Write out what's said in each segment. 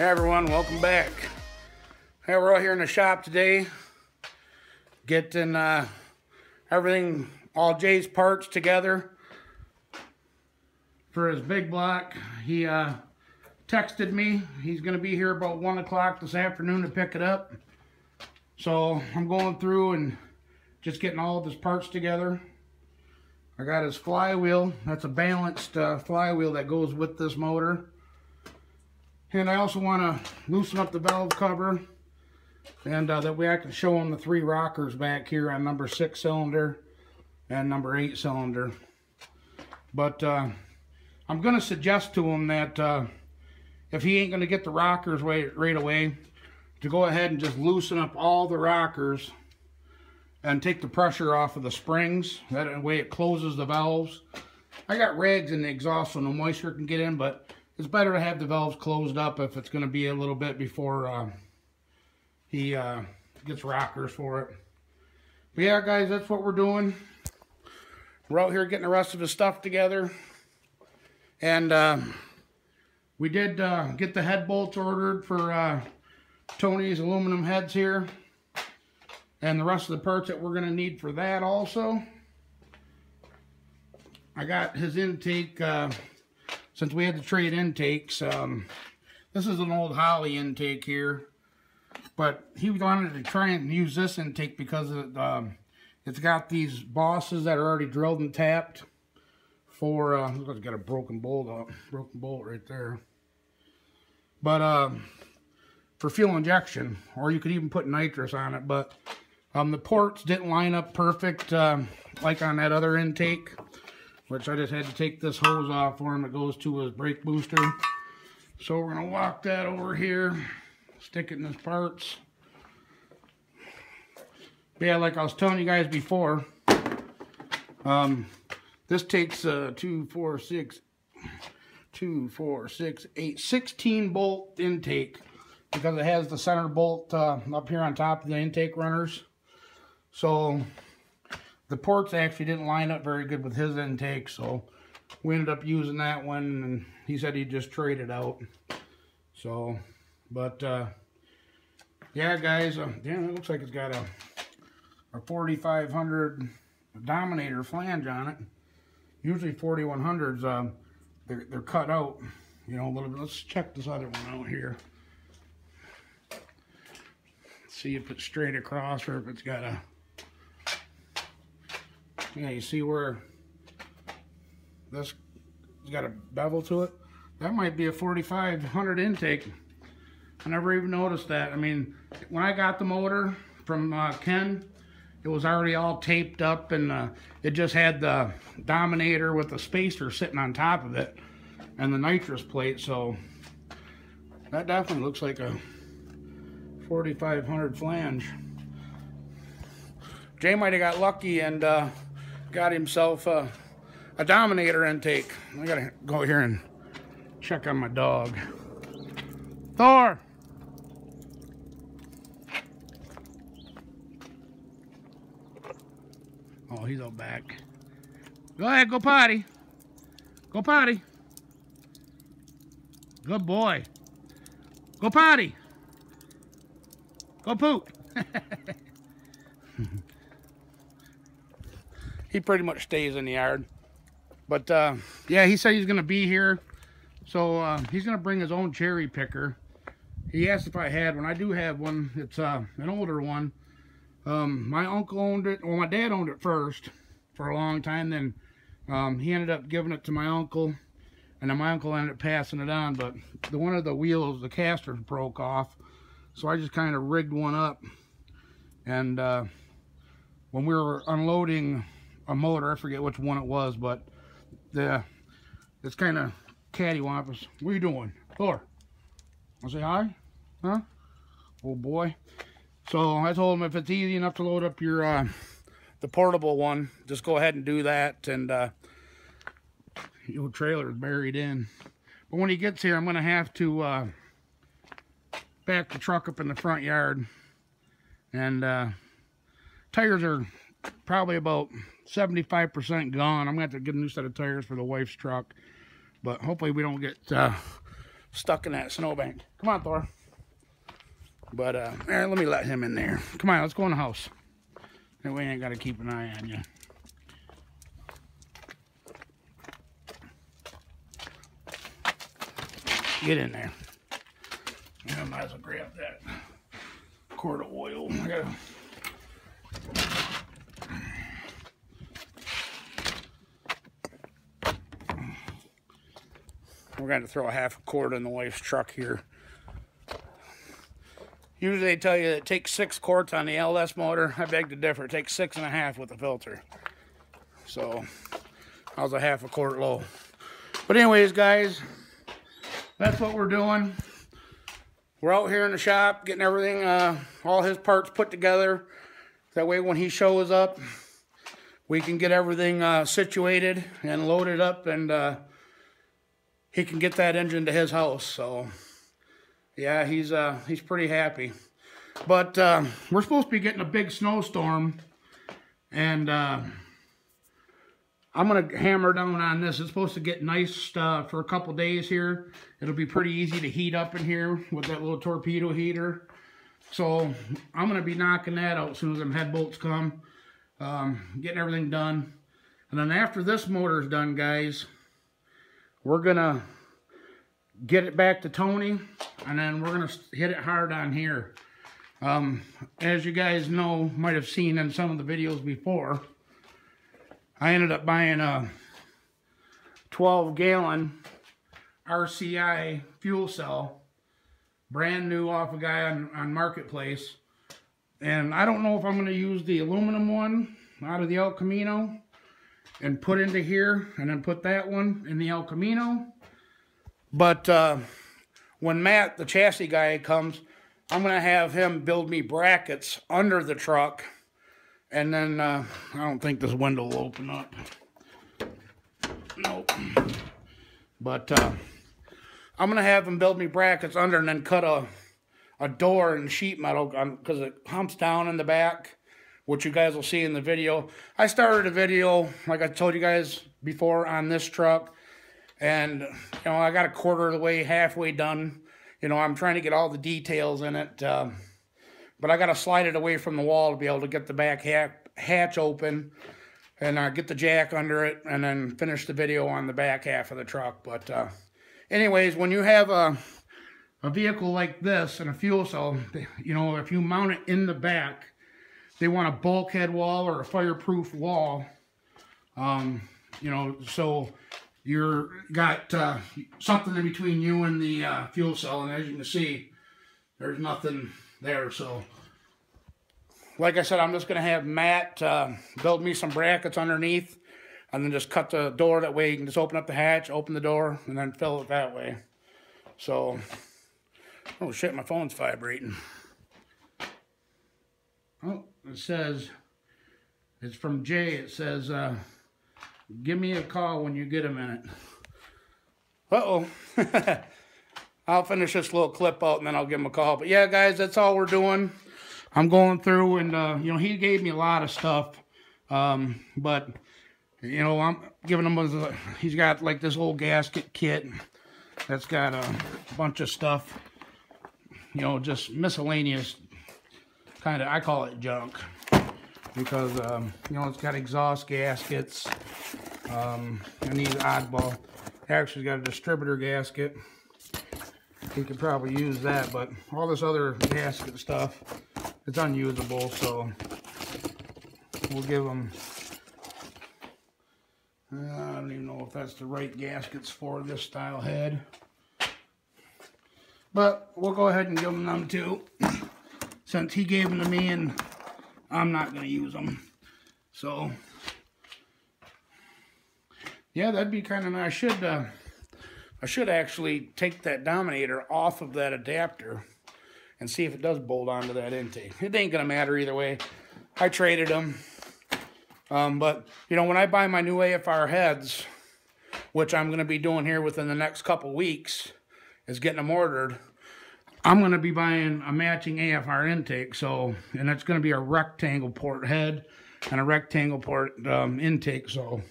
Hey everyone, welcome back. Hey, we're out here in the shop today getting everything, all Jay's parts together for his big block. He texted me. He's going to be here about 1 o'clock this afternoon to pick it up. So I'm going through and just getting all of his parts together. I got his flywheel. That's a balanced flywheel that goes with this motor. And I also want to loosen up the valve cover, and that way I can show him the 3 rockers back here on number 6 cylinder and number 8 cylinder. But I'm going to suggest to him that if he ain't going to get the rockers right away, to go ahead and just loosen up all the rockers and take the pressure off of the springs. That way it closes the valves. I got rags in the exhaust so no moisture can get in, but it's better to have the valves closed up if it's going to be a little bit before he gets rockers for it. But yeah, guys, that's what we're doing. We're out here getting the rest of the stuff together. And we did get the head bolts ordered for Tony's aluminum heads here. And the rest of the parts that we're going to need for that also. I got his intake... since we had to trade intakes, this is an old Holly intake here, but he wanted to try and use this intake because it's got these bosses that are already drilled and tapped for, it's got a broken bolt right there, but for fuel injection, or you could even put nitrous on it, but the ports didn't line up perfect like on that other intake, which I just had to take this hose off for him. It goes to his brake booster. So we're going to walk that over here, stick it in his parts. But yeah, like I was telling you guys before, this takes 16 bolt intake, because it has the center bolt up here on top of the intake runners. So the ports actually didn't line up very good with his intake, so we ended up using that one, and he said he'd just trade it out. So, but yeah, guys, damn, it looks like it's got a 4500 Dominator flange on it. Usually 4100s, they're cut out, you know, a little bit. Let's check this other one out here. See if it's straight across or if it's got a... Yeah, you see where this has got a bevel to it? That might be a 4500 intake. I never even noticed that. I mean, when I got the motor from Ken, it was already all taped up, and it just had the Dominator with the spacer sitting on top of it and the nitrous plate, so that definitely looks like a 4500 flange. Jay might have got lucky and got himself a Dominator intake. I gotta go here and check on my dog. Thor! Oh, he's out back. Go ahead, go potty. Go potty. Good boy. Go potty. Go poop. He pretty much stays in the yard. But yeah, he said he's going to be here. So he's going to bring his own cherry picker. He asked if I had one. I do have one. It's an older one. My uncle owned it. Well, my dad owned it first for a long time. Then he ended up giving it to my uncle. And then my uncle ended up passing it on. But one of the wheels, the casters broke off. So I just kind of rigged one up. And when we were unloading a motor, I forget which one it was, but it's kind of cattywampus. What are you doing? Thor, wanna say hi? Huh? Oh boy. So I told him if it's easy enough to load up your the portable one, just go ahead and do that, and your trailer is buried in. But when he gets here, I'm gonna have to back the truck up in the front yard, and tires are probably about 75% gone. I'm gonna have to get a new set of tires for the wife's truck, but hopefully we don't get stuck in that snowbank. Come on, Thor. But, let me let him in there. Come on, let's go in the house. That way I ain't got to keep an eye on you. Get in there. I might as well grab that quart of oil. We're going to throw a half a quart in the wife's truck here. Usually they tell you that it takes 6 quarts on the LS motor. I beg to differ. It takes 6.5 with the filter. So I was a half a quart low. But anyways, guys, that's what we're doing. We're out here in the shop getting everything, all his parts put together. That way when he shows up, we can get everything situated and loaded up, and he can get that engine to his house. So yeah, he's pretty happy. But we're supposed to be getting a big snowstorm, and I'm going to hammer down on this. It's supposed to get nice for a couple days here. It'll be pretty easy to heat up in here with that little torpedo heater. So I'm going to be knocking that out as soon as them head bolts come. Getting everything done. And then after this motor's done, guys, we're going to get it back to Tony. And then we're going to hit it hard on here. As you guys know, might have seen in some of the videos before, I ended up buying a 12-gallon RCI fuel cell, brand new off a guy on Marketplace. And I don't know if I'm going to use the aluminum one out of the El Camino and put into here, and then put that one in the El Camino. But when Matt, the chassis guy, comes, I'm going to have him build me brackets under the truck. And then, I don't think this window will open up. Nope. But, I'm going to have him build me brackets under, and then cut a door in sheet metal, because it humps down in the back, which you guys will see in the video. I started a video, like I told you guys before, on this truck. And, you know, I got a quarter of the way, halfway done. You know, I'm trying to get all the details in it. But I got to slide it away from the wall to be able to get the back hatch open, and get the jack under it, and then finish the video on the back half of the truck. But anyways, when you have a vehicle like this and a fuel cell, you know, if you mount it in the back, they want a bulkhead wall or a fireproof wall. You know, so you're got something in between you and the fuel cell, and as you can see, there's nothing there. So like I said, I'm just going to have Matt build me some brackets underneath, and then just cut the door. That way you can just open up the hatch, open the door, and then fill it that way. So, oh shit, my phone's vibrating. Oh, it says, it's from Jay. It says, give me a call when you get a minute. Uh-oh. I'll finish this little clip out, and then I'll give him a call. But yeah, guys, that's all we're doing. I'm going through, and, you know, he gave me a lot of stuff. But, you know, I'm giving him, he's got, like, this old gasket kit that's got a bunch of stuff, you know, just miscellaneous kind of, I call it junk. Because, you know, it's got exhaust gaskets, and these oddball. Actually, it's got a distributor gasket. You could probably use that, but all this other gasket stuff, it's unusable, so we'll give them, I don't even know if that's the right gaskets for this style head, but we'll go ahead and give them too, since he gave them to me and I'm not going to use them. So yeah, that'd be kind of nice. I should actually take that Dominator off of that adapter and see if it does bolt onto that intake. It ain't going to matter either way. I traded them. But, you know, when I buy my new AFR heads, which I'm going to be doing here within the next couple weeks, is getting them ordered, I'm going to be buying a matching AFR intake. So, and it's going to be a rectangle port head and a rectangle port intake. So,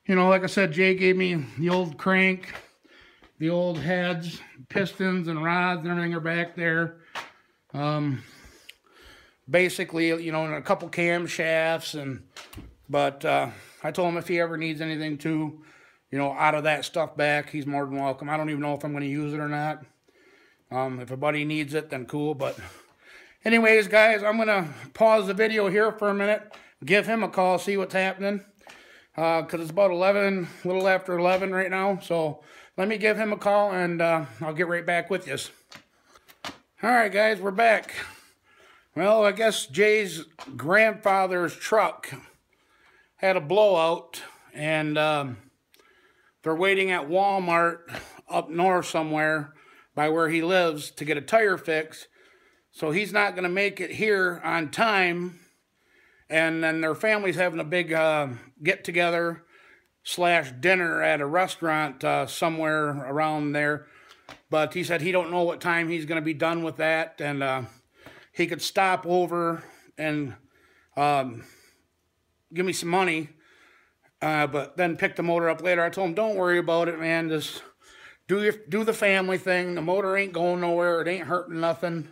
you know, like I said, Jay gave me the old crank, the old heads, pistons and rods and everything are back there. Basically, you know, and a couple camshafts, but I told him if he ever needs anything too, you know, out of that stuff back, he's more than welcome. I don't even know if I'm going to use it or not. If a buddy needs it, then cool. But anyways, guys, I'm going to pause the video here for a minute, give him a call, see what's happening. Because it's about 11, a little after 11 right now. So let me give him a call, and I'll get right back with you. All right, guys, we're back. Well, I guess Jay's grandfather's truck had a blowout, and they're waiting at Walmart up north somewhere by where he lives to get a tire fix. So he's not going to make it here on time. And then their family's having a big get-together / dinner at a restaurant somewhere around there. But he said he don't know what time he's going to be done with that. And he could stop over and give me some money, but then pick the motor up later. I told him, don't worry about it, man. Just do the family thing. The motor ain't going nowhere. It ain't hurting nothing.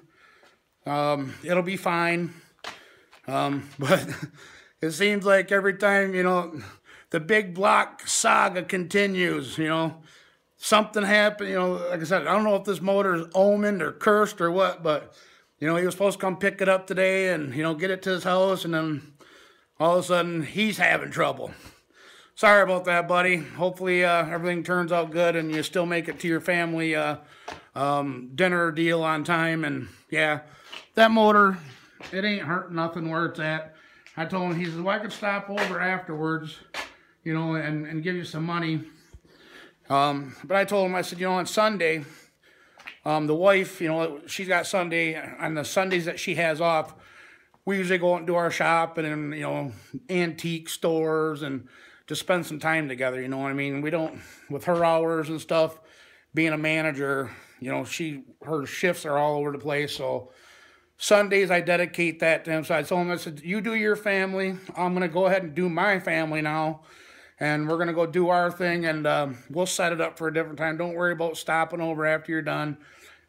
It'll be fine. But it seems like every time, you know, the big block saga continues, you know. Something happened, you know, like I said, I don't know if this motor is omened or cursed or what, but, you know, he was supposed to come pick it up today and, you know, get it to his house, and then all of a sudden he's having trouble. Sorry about that, buddy. Hopefully everything turns out good and you still make it to your family dinner deal on time. And, yeah, that motor, it ain't hurting nothing where it's at. I told him, he says, well, I could stop over afterwards, you know, and give you some money. But I told him, I said, you know, on Sunday, the wife, you know, she's got Sunday, on the Sundays that she has off, we usually go out and do our shopping and, you know, antique stores and just spend some time together, you know what I mean? We don't, with her hours and stuff, being a manager, you know, her shifts are all over the place, so Sundays I dedicate that to him. So I told him, I said, you do your family, I'm going to go ahead and do my family now. And we're going to go do our thing, and we'll set it up for a different time. Don't worry about stopping over after you're done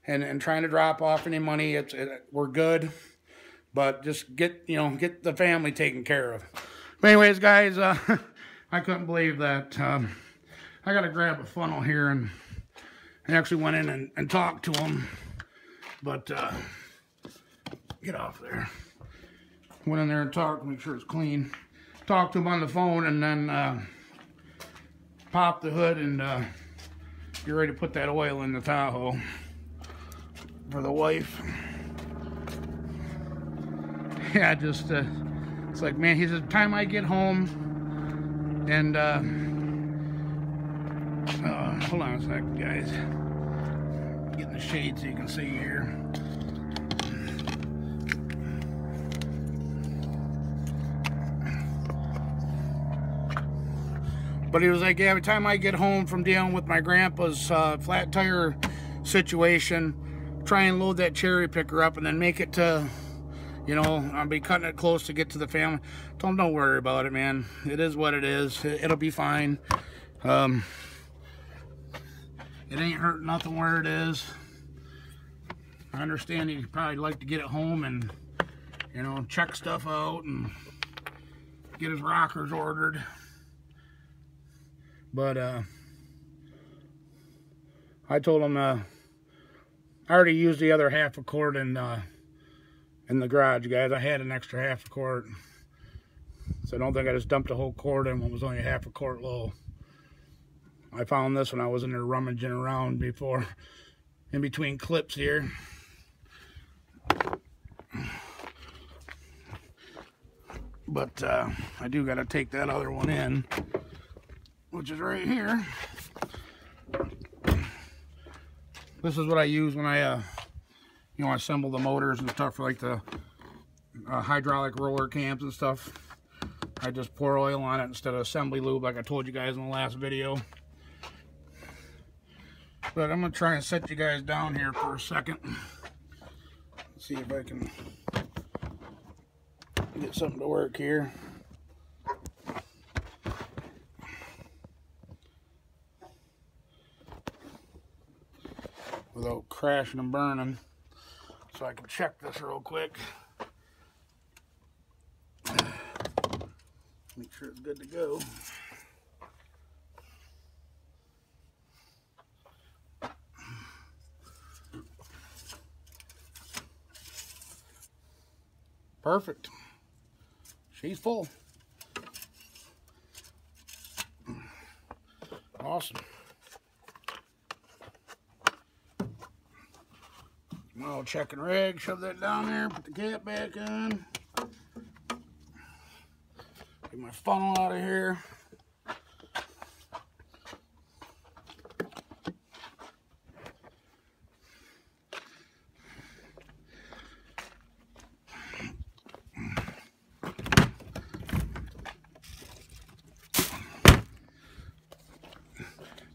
and trying to drop off any money. We're good. But just get the family taken care of. But anyways, guys, I couldn't believe that. I got to grab a funnel here, and I actually went in and talked to him. But get off there. Went in there and talked, make sure it's clean. Talked to him on the phone, and then pop the hood, and you're ready to put that oil in the Tahoe for the wife. Yeah, just it's like, man, he says, time I get home, and hold on a second, guys, getting the shade so you can see here. But he was like, yeah, every time I get home from dealing with my grandpa's flat tire situation, try and load that cherry picker up and then make it to, you know, I'll be cutting it close to get to the family. Told him, don't worry about it, man. It is what it is. It'll be fine. It ain't hurting nothing where it is. I understand he'd probably like to get it home and, you know, check stuff out and get his rockers ordered. But I told him I already used the other half a quart in the garage, guys. I had an extra half a quart, so I don't think I just dumped a whole quart in when it was only a half a quart low. I found this when I was in there rummaging around before, in between clips here. But I do got to take that other one in, which is right here. This is what I use when I, you know, assemble the motors and stuff for like the hydraulic roller cams and stuff. I just pour oil on it instead of assembly lube, like I told you guys in the last video. But I'm gonna try and set you guys down here for a second. See if I can get something to work here. without crashing and burning. So I can check this real quick. Make sure it's good to go. Perfect. She's full. Awesome. I'll check and rig, shove that down there, put the cap back on. Get my funnel out of here.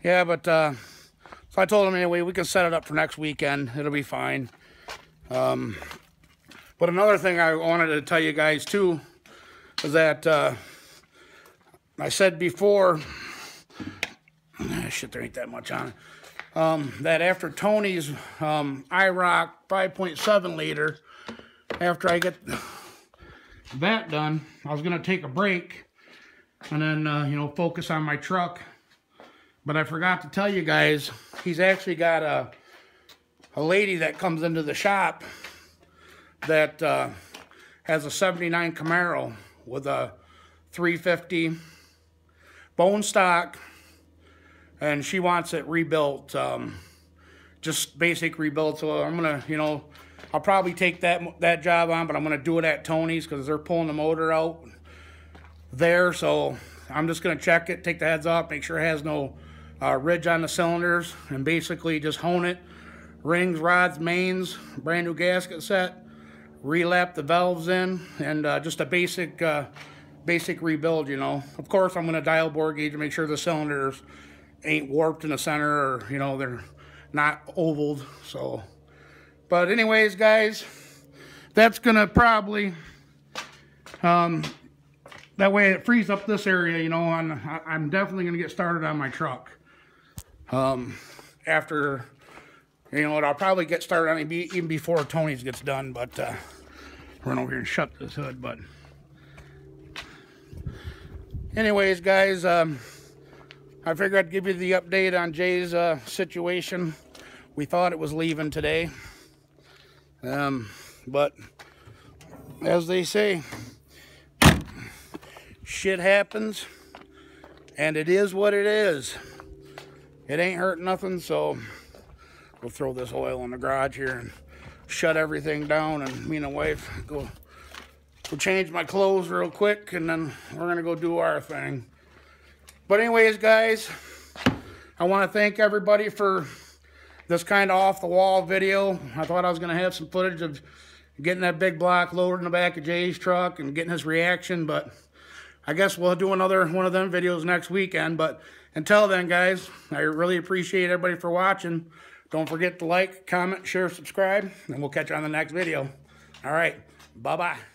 Yeah, but so I told him anyway, we can set it up for next weekend. It'll be fine. But another thing I wanted to tell you guys too is that I said before, shit, there ain't that much on it, that after Tony's IROC 5.7 liter, after I get that done, I was going to take a break and then, you know, focus on my truck. But I forgot to tell you guys, he's actually got a lady that comes into the shop that has a 79 Camaro with a 350 bone stock, and she wants it rebuilt, just basic rebuild. So I'm gonna, you know, I'll probably take that job on, but I'm gonna do it at Tony's because they're pulling the motor out there. So I'm just gonna check it, take the heads off, make sure it has no ridge on the cylinders, and basically just hone it. Rings, rods, mains, brand new gasket set, relap the valves in, and just a basic rebuild, you know. Of course, I'm going to dial bore gauge to make sure the cylinders ain't warped in the center, or, you know, they're not ovaled. So, but anyways, guys, that's going to probably, that way it frees up this area, you know, and I'm definitely going to get started on my truck. After, you know, I'll probably get started on it even before Tony's gets done, but run over here and shut this hood. But anyways, guys, I figured I'd give you the update on Jay's situation. We thought it was leaving today, but as they say, shit happens, and it is what it is. It ain't hurt nothing, so we'll throw this oil in the garage here and shut everything down, and me and the wife go change my clothes real quick, and then we're gonna go do our thing. But anyways, guys, I want to thank everybody for this kind of off-the-wall video. I thought I was gonna have some footage of getting that big block loaded in the back of Jay's truck and getting his reaction, but I guess we'll do another one of them videos next weekend. But until then, guys, I really appreciate everybody for watching. Don't forget to like, comment, share, subscribe, and we'll catch you on the next video. All right, bye-bye.